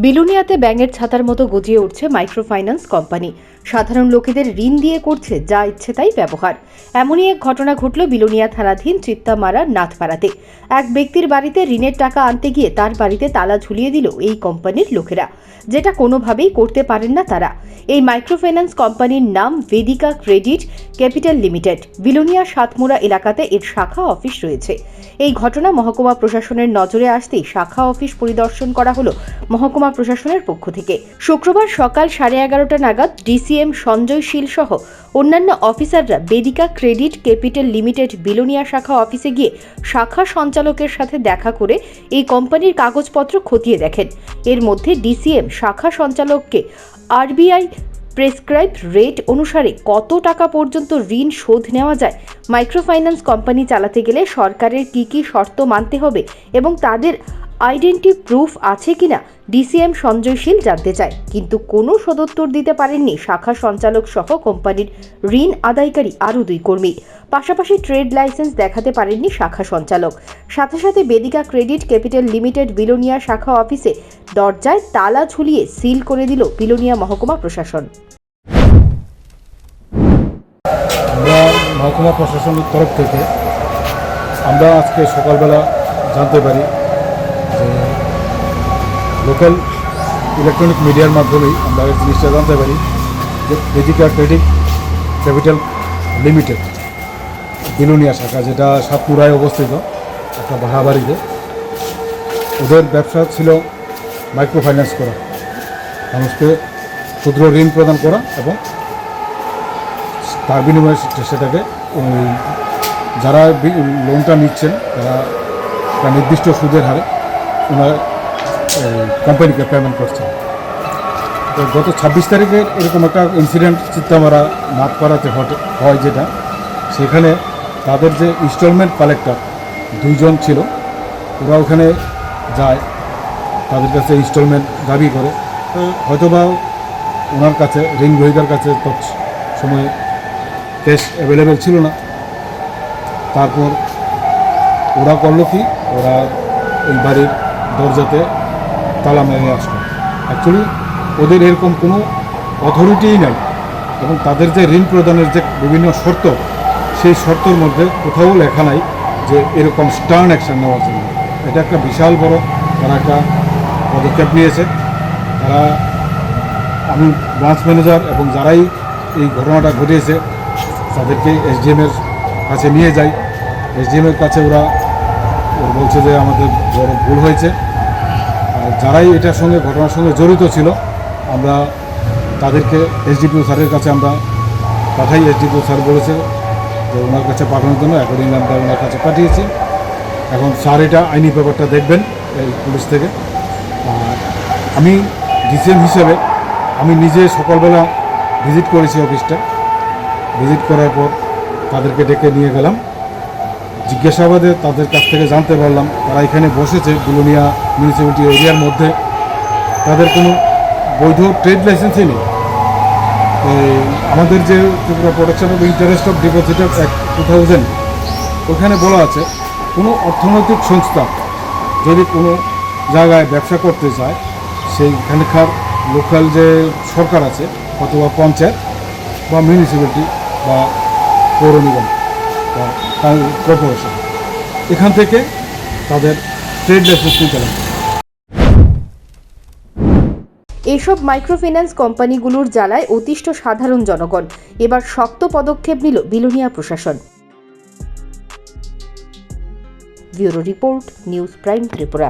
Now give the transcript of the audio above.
বিলুনিয়াতে ব্যাঙের ছাতার মতো গজিয়ে উঠছে মাইক্রোফাইন্যান্স কোম্পানি। সাধারণ লোকেদের ঋণ দিয়ে করছে যা ইচ্ছে তাই ব্যবহার। এমনই এক ঘটনা ঘটল বিলুনিয়া থানাধীন চিত্তামারা নাথপাড়াতে। এক ব্যক্তির বাড়িতে ঋণের টাকা আনতে গিয়ে তার বাড়িতে তালা ঝুলিয়ে দিল এই কোম্পানির লোকেরা, যেটা কোনোভাবেই করতে পারেন না তারা। এই মাইক্রোফাইন্যান্স কোম্পানির নাম Vedika credit capital limited. Belonia Satmura এলাকাতে এর শাখা অফিস রয়েছে। এই ঘটনা মহকুমা প্রশাসনের নজরে আসতেই শাখা অফিস পরিদর্শন করা হলো মহকুমা প্রশাসনের পক্ষ থেকে। শুক্রবার সকাল 11:30 নাগাদ ডিসিএম সঞ্জয় শীল সহ অন্যান্য অফিসাররা Vedika credit capital limited Belonia শাখা অফিসে গিয়ে শাখা সঞ্চালকের সাথে দেখা করে এই কোম্পানির কাগজপত্র খতিয়ে দেখেন। এর মধ্যে ডিসিএম শাখা সঞ্চালককে আরবিআই প্রেসক্রাইব রেট অনুসারে কত টাকা পর্যন্ত ঋণ শোধ নেওয়া যায়, মাইক্রোফাইন্যান্স কোম্পানি চালাতে গেলে সরকারের কি শর্ত মানতে হবে এবং তাদের আইডেন্টি প্রুফ আছে কিনা ডিসিএম সঞ্জয় শীল জানতে চায়, কিন্তু কোনো সদুত্তর দিতে পারেননি শাখা সঞ্চালক সহ কোম্পানির ঋণ আদায়কারী আরও 2 কর্মী। পাশাপাশি ট্রেড লাইসেন্স দেখাতে পারেননি শাখা সঞ্চালক। সাথে সাথে Vedika credit capital limited Belonia শাখা অফিসে দরজায় তালা ঝুলিয়ে সিল করে দিল বিলোনিয়া মহকুমা প্রশাসন। মহকুমা প্রশাসনের তরফ থেকে আমরা আজকে সকালবেলা জানতে পারি যে লোকাল ইলেকট্রনিক মিডিয়ার মাধ্যমেই আমরা এই জিনিসটা জানতে পারি যে Vedika credit capital limited Belonia শাখা, যেটা সাতপুরায় অবস্থিত একটা ভাড়া বাড়িতে, ওদের ব্যবসা ছিল মাইক্রোফাইন্যান্স করা, মানুষকে ক্ষুদ্র ঋণ প্রদান করা এবং তার বিনিময়ে সেটাকে যারা লোনটা নিচ্ছেন তারা একটা নির্দিষ্ট সুদের হারে ওনারা কোম্পানিকে পেমেন্ট করছেন। তো গত 26 তারিখে এরকম একটা ইনসিডেন্ট চিত্তামারা নাথপাড়াতে হয়, যেটা সেখানে তাদের যে ইনস্টলমেন্ট কালেক্টর 2 জন ছিল, ওরা ওখানে যায়, তাদের কাছে ইনস্টলমেন্ট দাবি করে। তো হয়তোবা ওনার কাছে ঋণ গ্রহীতার কাছে সময় ক্যাশ অ্যাভেলেবেল ছিল না। তারপর ওরা করলো কি, ওরা এই বাড়ির দরজাতে তালা মেরে আসলো। অ্যাকচুয়ালি ওদের এরকম কোনো অথরিটিই নাই এবং তাদের যে ঋণ প্রদানের যে বিভিন্ন শর্ত, সেই শর্তর মধ্যে কোথাও লেখা নাই যে এরকম স্টার্ন অ্যাকশন নেওয়ার জন্য। এটা একটা বিশাল বড় তারা একটা পদক্ষেপ নিয়েছে। আমি ব্রাঞ্চ ম্যানেজার এবং যারাই এই ঘটনাটা ঘটিয়েছে তাদেরকে এসডিএমের কাছে নিয়ে যাই। এসডিএমের কাছে ওরা বলছে যে আমাদের বড় ভুল হয়েছে, আর যারাই এটার সঙ্গে ঘটনার সঙ্গে জড়িত ছিল আমরা তাদেরকে এসডিপিও স্যারের কাছে আমরা পাঠাই। এসডিপিও স্যার বলেছে যে ওনার কাছে পাঠানোর জন্য, অ্যাকর্ডিংলি আমরা ওনার কাছে পাঠিয়েছি। এখন স্যার এটা আইনি ব্যাপারটা দেখবেন এই পুলিশ থেকে। আর আমি ডিসিএম হিসেবে আমি নিজে সকালবেলা ভিজিট করেছি অফিসটা। ভিজিট করার পর তাদেরকে ডেকে নিয়ে গেলাম। জিজ্ঞাসাবাদে তাদের কাছ থেকে জানতে পারলাম তারা এখানে বসেছে বিলোনিয়া মিউনিসিপ্যালিটি এরিয়ার মধ্যে, তাদের কোনো বৈধ ট্রেড লাইসেন্সই নেই। আমাদের যে Tripura protection of interest of depositor act 2000, ওখানে বলা আছে কোনো অর্থনৈতিক সংস্থা যদি কোনো জায়গায় ব্যবসা করতে চায়, সেইখানকার লোকাল যে সরকার আছে অথবা পঞ্চায়েত বা মিউনিসিপ্যালিটি বা পৌর নিগম বা কর্পোরেশন, এখান থেকে তাদের ট্রেড লাইসেন্স নিতে হবে। এসব মাইক্রোফিন্যান্স কোম্পানিগুলোর জ্বালায় অতিষ্ঠ সাধারণ জনগণ। এবার শক্ত পদক্ষেপ নিল বিলোনিয়া প্রশাসন। Bureau report, news prime Tripura.